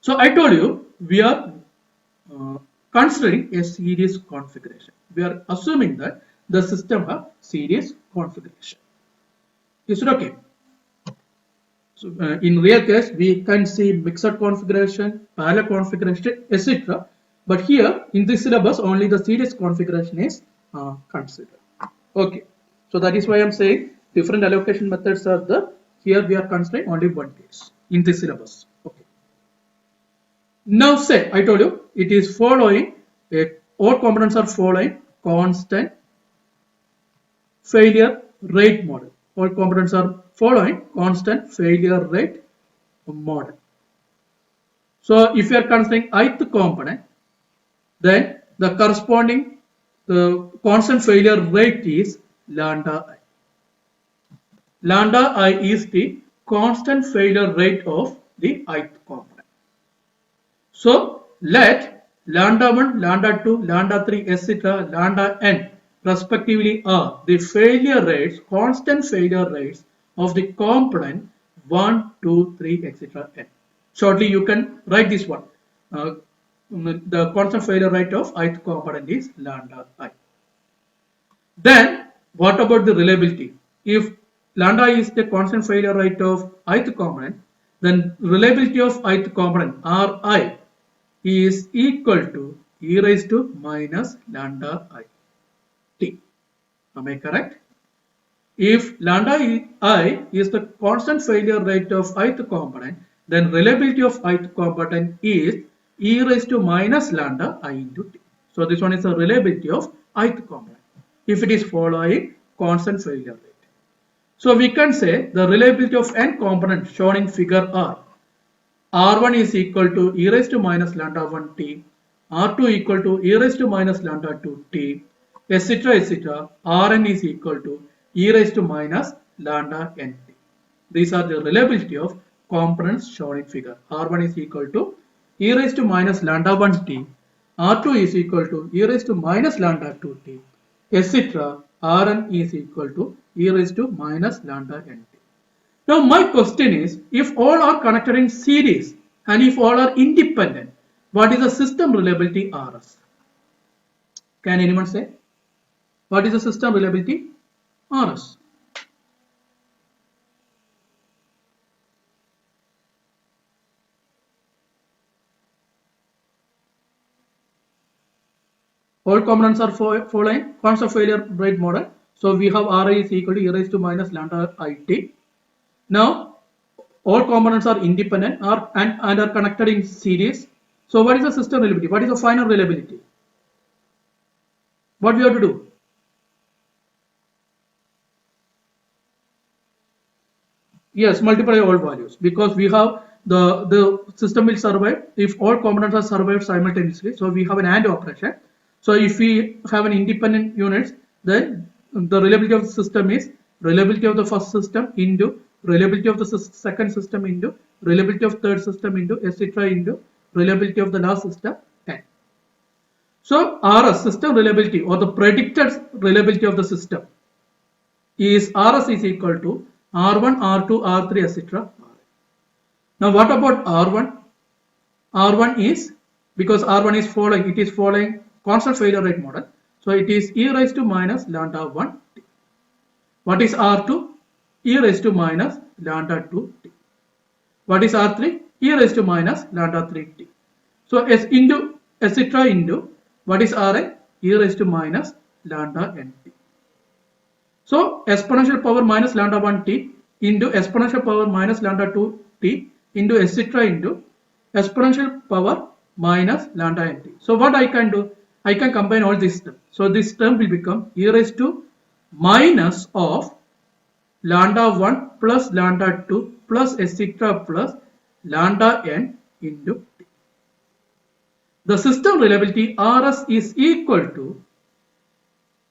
So I told you we are considering a series configuration. We are assuming that the system have series configuration. Is it okay? So in real case, we can see mixed configuration, parallel configuration, etc. But here in this syllabus, only the series configuration is considered. Okay. So that is why I'm saying different allocation methods are there. Here we are considering only one case in this syllabus. Okay. Now say I told you it is following all components are following constant failure rate model. All components are following constant failure rate model. So if you are considering ith component, then the corresponding constant failure rate is lambda I. Lambda I is the constant failure rate of the ith component. So let lambda 1, lambda 2, lambda 3, etc., lambda n respectively are the failure rates, constant failure rates of the component 1, 2, 3, etc. n. Shortly, you can write this one. The constant failure rate of ith component is lambda I. Then, what about the reliability? If lambda is the constant failure rate of ith component, then reliability of ith component Ri is equal to e raised to minus lambda I t. Am I correct? If lambda I is the constant failure rate of ith component, then reliability of ith component is e raised to minus lambda I into t. So this one is the reliability of ith component if it is following constant failure rate. So we can say the reliability of n component shown in figure R. R1 is equal to e raised to minus lambda 1 t, R2 equal to e raised to minus lambda 2 t, etc. etc. Rn is equal to e raised to minus lambda n t. These are the reliability of components shown in figure. R1 is equal to e raised to minus lambda 1 t, R2 is equal to e raised to minus lambda 2 t, etc. Rn is equal to e raised to minus lambda n t. Now my question is, if all are connected in series and if all are independent, what is the system reliability Rs? Can anyone say? What is the system reliability Rs? All components are following constant failure rate model. So we have Ri is equal to e raised to minus lambda it. Now all components are independent and are connected in series. So what is the system reliability? What is the final reliability? What we have to do? Yes, multiply all values because we have the system will survive if all components are survived simultaneously. So we have an AND operation. So if we have an independent units, then the reliability of the system is reliability of the first system into reliability of the second system into reliability of third system into etc. into reliability of the last system 10. So RS system reliability or the predicted reliability of the system is RS is equal to R1, R2, R3, etc. Now what about R1? R1 is because R1 is following, it is following constant failure rate model. So it is e raised to minus lambda 1 t. What is R2? E raised to minus lambda 2 t. What is R3? E raised to minus lambda 3 t. So S into etc. into what is Rn? E raised to minus lambda n t. So exponential power minus lambda 1 t into exponential power minus lambda 2 t into etc. into exponential power minus lambda n t. So what I can do? I can combine all these terms. So this term will become e raised to minus of lambda 1 plus lambda 2 plus etc. plus lambda n into t. The system reliability Rs is equal to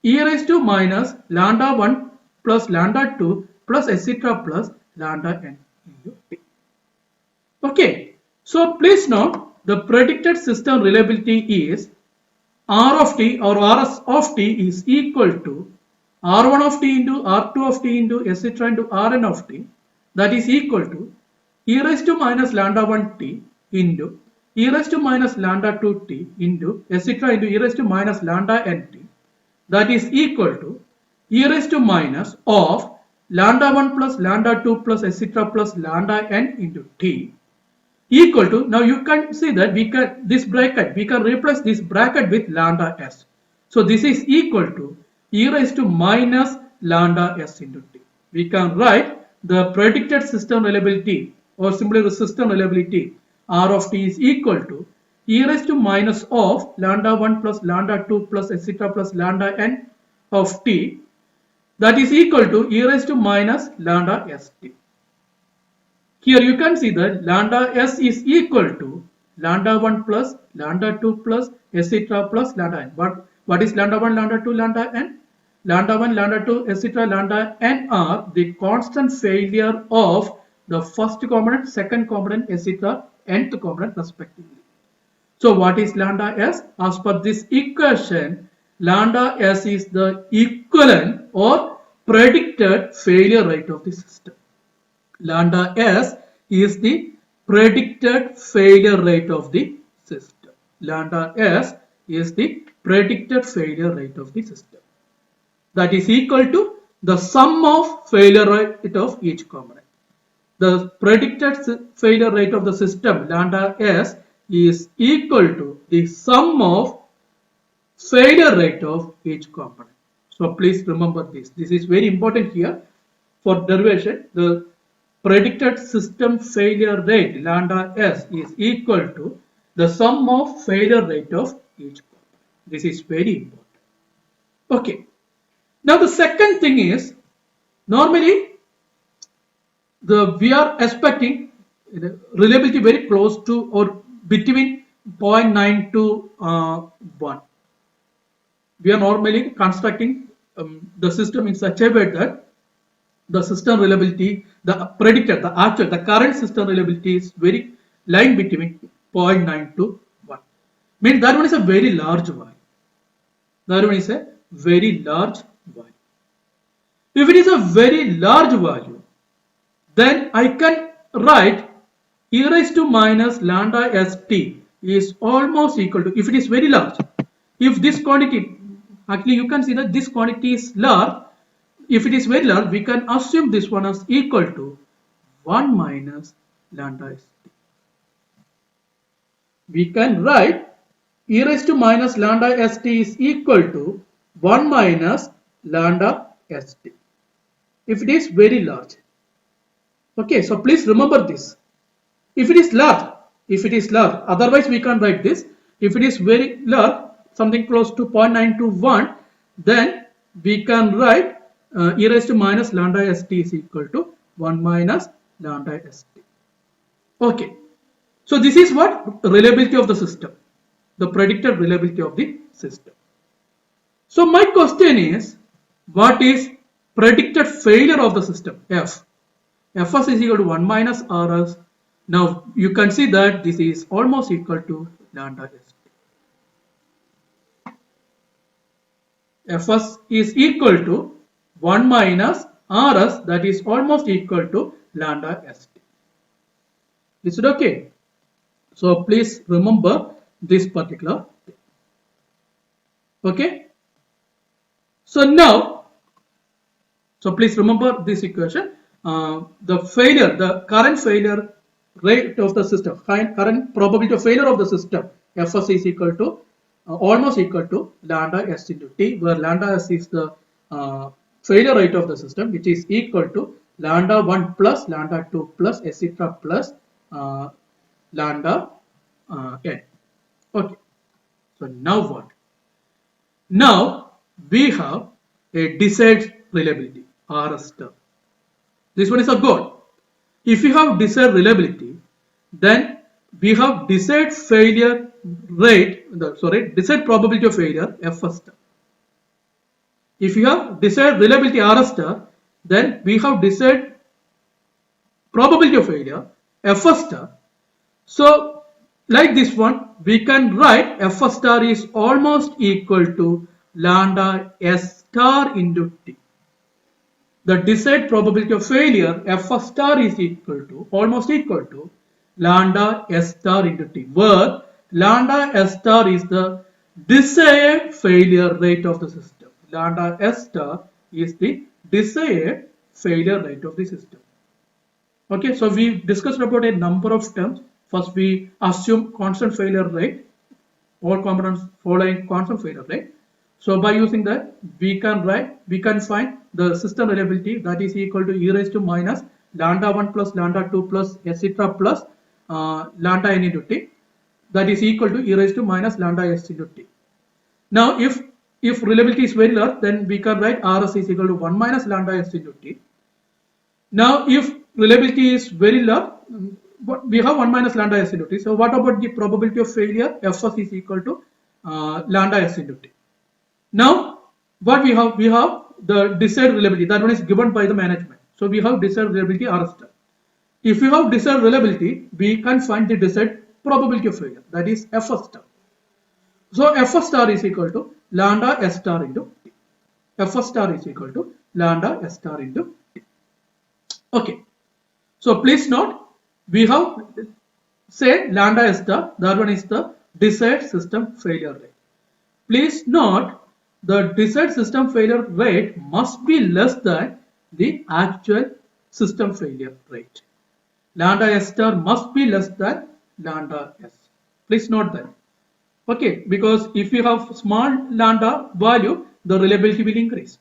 e raised to minus lambda 1 plus lambda 2 plus etc. plus lambda n into t. Okay, so please note the predicted system reliability is R of t or Rs of t is equal to R1 of t into R2 of t into etc. into Rn of t, that is equal to e raised to minus lambda 1 t into e raised to minus lambda 2t into etc. into e raised to minus lambda nt, that is equal to e raised to minus of lambda 1 plus lambda 2 plus etc. plus lambda n into t equal to, now you can see that we can, this bracket, we can replace this bracket with lambda s. So this is equal to e raised to minus lambda s into t. We can write the predicted system reliability, or simply the system reliability R of t is equal to e raised to minus of lambda 1 plus lambda 2 plus etc. plus lambda n of t, that is equal to e raised to minus lambda st. Here you can see that lambda s is equal to lambda 1 plus lambda 2 plus etc. plus lambda n. What is lambda 1, lambda 2, lambda n? Lambda 1, lambda 2, etc. lambda n are the constant failure of the first component, second component, etc. nth component respectively. So what is lambda s? As per this equation, lambda s is the equivalent or predicted failure rate of the system. Lambda s is the predicted failure rate of the system. Lambda s is the predicted failure rate of the system. That is equal to the sum of failure rate of each component. The predicted failure rate of the system, lambda s, is equal to the sum of failure rate of each component. So please remember this. This is very important here for derivation. The predicted system failure rate, lambda s, is equal to the sum of failure rate of each component. This is very important. Okay. Now the second thing is, normally we are expecting reliability very close to or between 0.9 to 1. We are normally constructing the system in such a way that the system reliability, the predicted, the actual, the current system reliability is very lying between 0.9 to 1. Means that one is a very large value. That one is a very large value. If it is a very large value, then I can write e raised to minus lambda st is almost equal to, if it is very large, if this quantity, actually you can see that this quantity is large, if it is very large, we can assume this one is equal to 1 minus lambda st. We can write e raised to minus lambda st is equal to 1 minus lambda st, if it is very large. Okay, so please remember this. If it is large, otherwise we can write this. If it is very large, something close to 0.9 to 1, then we can write e raised to minus lambda st is equal to 1 minus lambda st. Okay, so this is what reliability of the system, the predicted reliability of the system. So my question is, what is predicted failure of the system, f? Fs is equal to 1 minus Rs. Now you can see that this is almost equal to lambda st. Fs is equal to 1 minus Rs, that is almost equal to lambda st. Is it okay? So please remember this particular thing. Okay. So now, so please remember this equation. The current failure rate of the system, current probability of failure of the system, Fs is equal to almost equal to lambda s into t, where lambda s is the failure rate of the system, which is equal to lambda 1 plus lambda 2 plus etc. plus lambda n. Okay. So now what? Now we have a desired reliability, Rs star. This one is a goal. If you have desired reliability, then we have desired failure rate, desired probability of failure, Fs star. If you have desired reliability Rs star, then we have desired probability of failure, Fs star. So like this one, we can write Fs star is almost equal to lambda s star into t. The desired probability of failure, Fs star, is equal to, almost equal to lambda S star into T, where lambda S star is the desired failure rate of the system. Lambda S star is the desired failure rate of the system. Okay, so we discussed about a number of terms. First, we assume constant failure rate, all components following constant failure rate. So by using that, we can find the system reliability, that is equal to e raised to minus lambda 1 plus lambda 2 plus etc. plus lambda n into t, that is equal to e raised to minus lambda s into t. Now, if reliability is very large, then we can write Rs is equal to 1 minus lambda s into t. Now, if reliability is very low, we have 1 minus lambda s into t. So, what about the probability of failure? Fs is equal to lambda s into t. Now, what we have? We have the desired reliability. That one is given by the management. So, we have desired reliability R star. If we have desired reliability, we can find the desired probability of failure. That is Fs star. So, Fs star is equal to lambda s star into t. Fs star is equal to lambda s star into t. Okay. So, please note, we have say lambda s star, that one is the desired system failure rate. Please note, the desired system failure rate must be less than the actual system failure rate. Lambda s star must be less than lambda s. Please note that. Okay, because if you have small lambda value, the reliability will increase.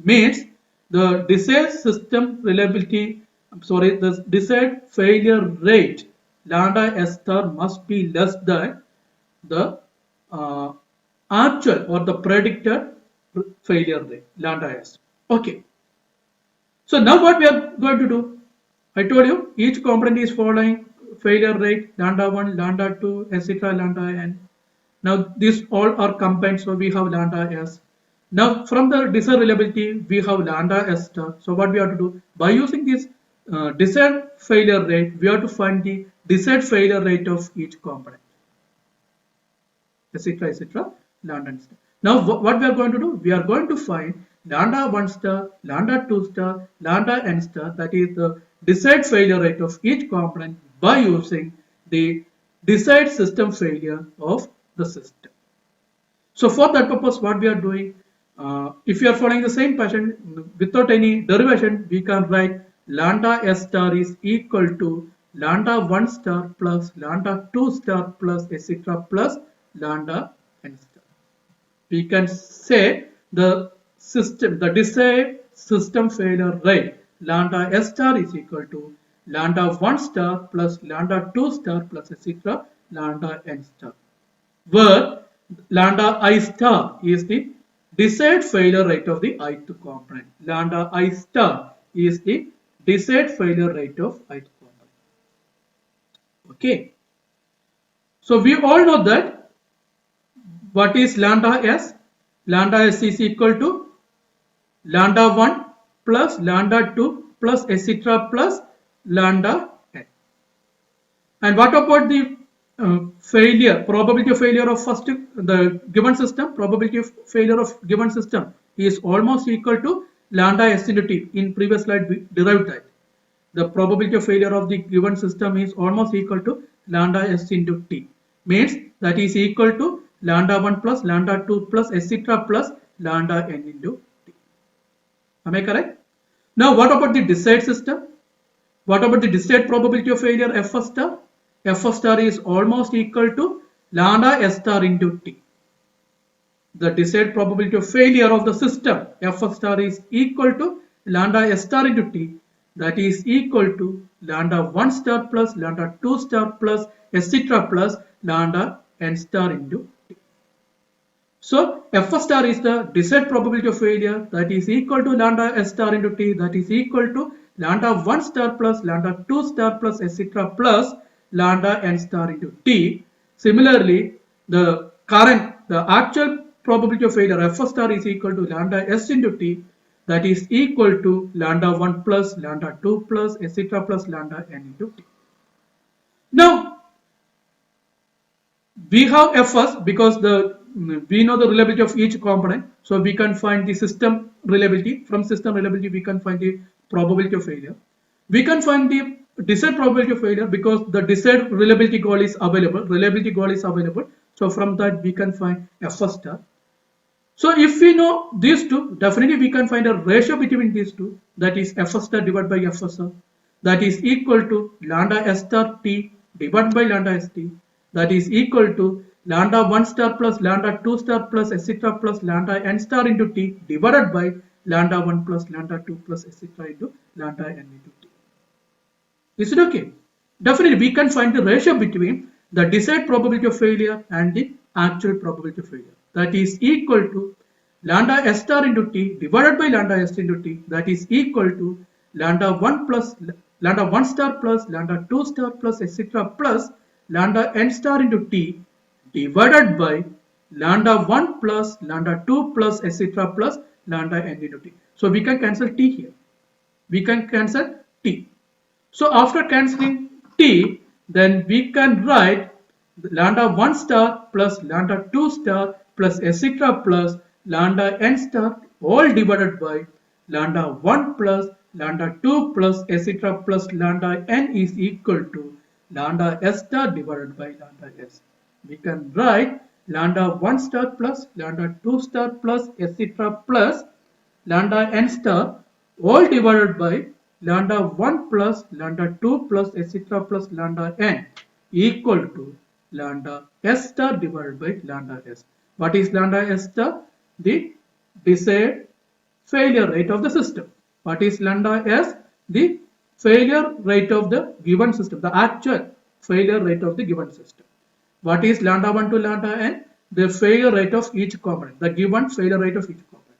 Means the desired system reliability, the desired failure rate lambda s star must be less than the actual or the predicted failure rate lambda s. Okay. So now what we are going to do? I told you each component is following failure rate lambda 1, lambda 2, etc. lambda n. Now these all are combined, so we have lambda s. Now from the desired reliability we have lambda s star. So what we have to do? By using this desired failure rate, we have to find the desired failure rate of each component, etc. etc. lambda n star. Now what we are going to do? We are going to find lambda 1 star, lambda 2 star, lambda n star, that is the desired failure rate of each component by using the desired system failure of the system. So for that purpose, what we are doing, if you are following the same pattern without any derivation, we can write lambda s star is equal to lambda 1 star plus lambda 2 star plus etc. plus lambda n star. We can say the system, the desired system failure rate lambda s star is equal to lambda 1 star plus lambda 2 star plus etc. lambda n star, where lambda I star is the desired failure rate of the ith component. Lambda I star is the desired failure rate of ith component. Okay. So we all know that what is lambda s? Lambda s is equal to lambda 1 plus lambda 2 plus etc. plus lambda n. And what about the probability of failure of the given system? Probability of failure of given system is almost equal to lambda s into t. In previous slide we derived that. The probability of failure of the given system is almost equal to lambda s into t. Means that is equal to lambda 1 plus lambda 2 plus etc. plus lambda n into t. Am I correct? Now what about the desired system? What about the desired probability of failure Fs star? Fs star is almost equal to lambda s star into t. The desired probability of failure of the system Fs star is equal to lambda s star into t, that is equal to lambda 1 star plus lambda 2 star plus etc. plus lambda n star into t. So Fs star is the desired probability of failure, that is equal to lambda s star into t, that is equal to lambda 1 star plus lambda 2 star plus etc. plus lambda n star into t. Similarly, the actual probability of failure Fs star is equal to lambda s into t, that is equal to lambda 1 plus lambda 2 plus etc. plus lambda n into t. Now we have Fs because we know the reliability of each component, so we can find the system reliability. From system reliability we can find the probability of failure. We can find the desired probability of failure because the desired reliability goal is available. So from that we can find F star. So if we know these two, definitely we can find a ratio between these two, that is F star divided by F star, that is equal to lambda S star T divided by lambda ST, that is equal to lambda 1 star plus lambda 2 star plus etc. plus lambda n star into T divided by lambda 1 plus lambda 2 plus etc. into lambda n into T. Is it okay? Definitely we can find the ratio between the desired probability of failure and the actual probability of failure. That is equal to lambda S star into T divided by lambda S into T, that is equal to lambda 1 plus lambda 1 star plus lambda 2 star plus etc. plus lambda n star into T divided by lambda 1 plus lambda 2 plus etc. plus lambda n into T. So we can cancel T here. We can cancel T. So after cancelling T, then we can write lambda 1 star plus lambda 2 star plus etc. plus lambda n star all divided by lambda 1 plus lambda 2 plus etc. plus lambda n is equal to lambda S star divided by lambda S. We can write lambda 1 star plus lambda 2 star plus etc. plus lambda n star all divided by lambda 1 plus lambda 2 plus etc. plus lambda n equal to lambda S star divided by lambda S. What is lambda S star? The desired failure rate of the system. What is lambda S? The failure rate of the given system, the actual failure rate of the given system. What is lambda 1 to lambda n? The failure rate of each component, the given failure rate of each component.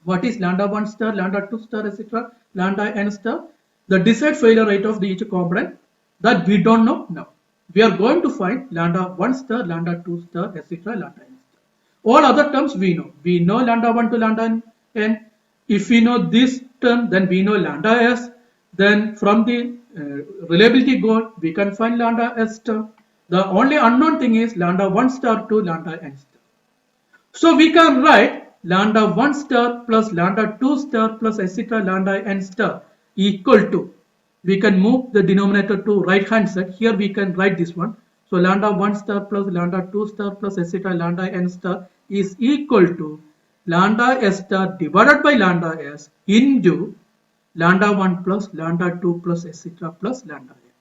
What is lambda 1 star, lambda 2 star, etc., lambda n star? The desired failure rate of each component that we don't know now. We are going to find lambda 1 star, lambda 2 star, etc., lambda n star. All other terms we know. We know lambda 1 to lambda n. If we know this term, then we know lambda s. Then from the reliability goal, we can find lambda s star. The only unknown thing is lambda 1 star to lambda n star. So we can write lambda 1 star plus lambda 2 star plus etc. lambda n star equal to, we can move the denominator to right hand side. Here we can write this one. So lambda 1 star plus lambda 2 star plus etc. lambda n star is equal to lambda s star divided by lambda s into lambda 1 plus lambda 2 plus etc. plus lambda n.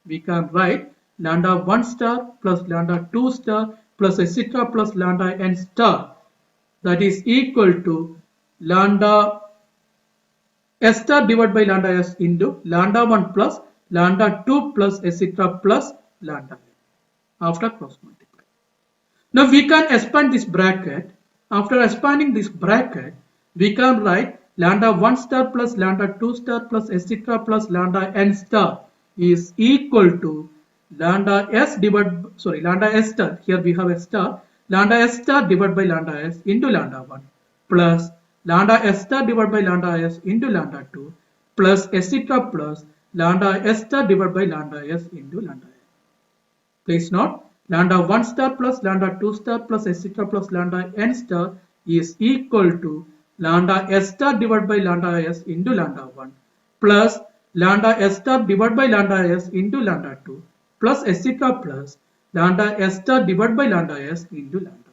We can write lambda 1 star plus lambda 2 star plus etc. plus lambda n star, that is equal to lambda S star divided by lambda s into lambda 1 plus lambda 2 plus etc. plus lambda n after cross multiply. Now we can expand this bracket. After expanding this bracket, we can write lambda 1 star plus lambda 2 star plus etc. plus lambda n star is equal to lambda s star, here we have a star, lambda s star divided by lambda s into lambda 1 plus lambda s star divided by lambda s into lambda 2 plus etc. plus lambda s star divided by lambda s into lambda n. Please note, lambda 1 star plus lambda 2 star plus etc. plus lambda n star is equal to lambda s star divided by lambda s into lambda 1 plus lambda s star divided by lambda s into lambda 2 plus etc. plus lambda s star divided by lambda s into lambda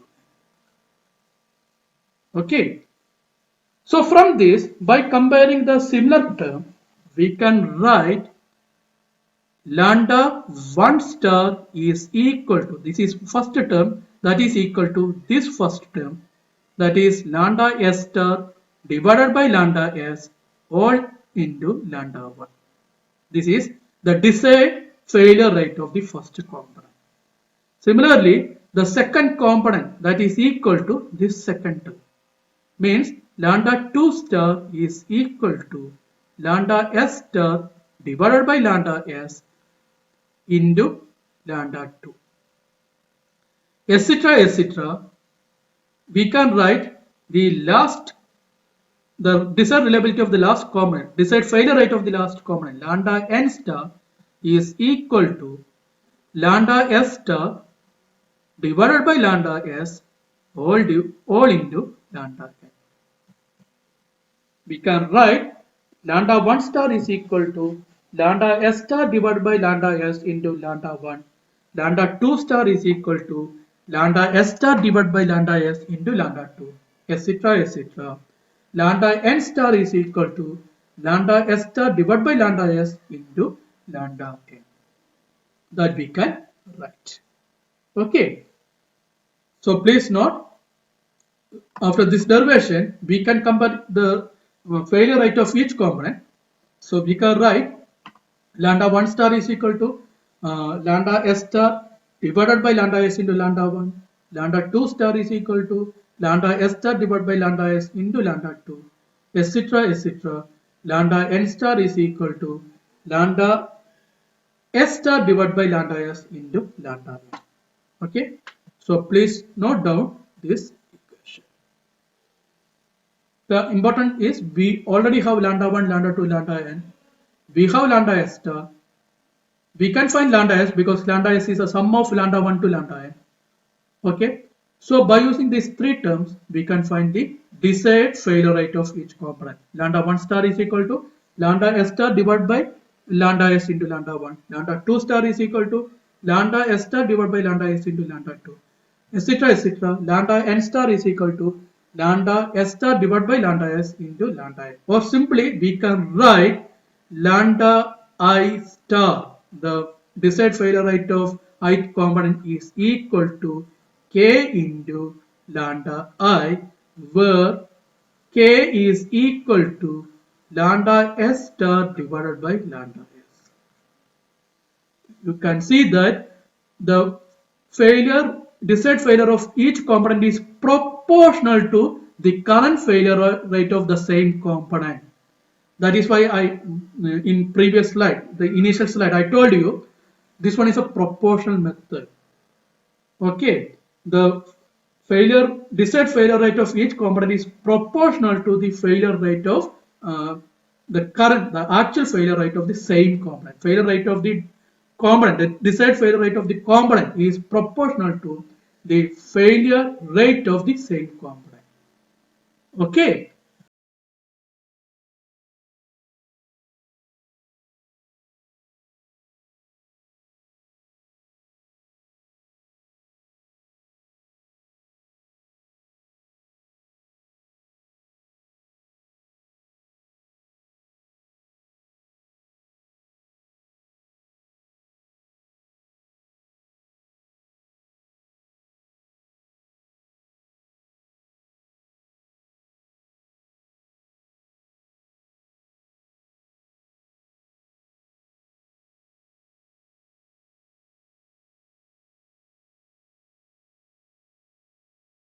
1. Okay. So from this, by comparing the similar term, we can write lambda 1 star is equal to, this is first term, that is equal to this first term, that is lambda s star divided by lambda s all into lambda 1. This is the desired failure rate of the first component. Similarly, the second component, that is equal to this second term, means lambda 2 star is equal to lambda s star divided by lambda s into lambda 2, etc., etc. We can write the desired reliability of the last component, desired failure rate of the last component, lambda n star is equal to lambda s star divided by lambda s all into lambda n. We can write lambda 1 star is equal to lambda s star divided by lambda s into lambda 1. Lambda 2 star is equal to lambda s star divided by lambda s into lambda 2, etc. etc. Lambda n star is equal to lambda s star divided by lambda s into lambda n. That we can write. Okay. So please note, after this derivation, we can compare the failure rate of each component. So we can write lambda 1 star is equal to lambda s star divided by lambda s into lambda 1. Lambda 2 star is equal to lambda s star divided by lambda s into lambda 2, etc. etc. Lambda n star is equal to lambda s star divided by lambda s into lambda n. Okay. So please note down this equation. The important is we already have lambda 1, lambda 2, lambda n. We have lambda s star. We can find lambda s because lambda s is a sum of lambda 1 to lambda n. Okay. So by using these three terms, we can find the desired failure rate of each component. Lambda 1 star is equal to lambda s star divided by lambda s into lambda 1. Lambda 2 star is equal to lambda s star divided by lambda s into lambda 2, etc. etc. Lambda n star is equal to lambda s star divided by lambda s into lambda n. Or simply we can write lambda I star, the desired failure rate of ith component, is equal to k into lambda I, where k is equal to lambda s star divided by lambda s. You can see that the desired failure of each component is proportional to the current failure rate of the same component. That is why in previous slide, the initial slide, I told you this one is a proportional method. Okay, the desired failure rate of each component is proportional to the failure rate of the actual failure rate of the same component. Failure rate of the component, the desired failure rate of the component is proportional to the failure rate of the same component. Okay,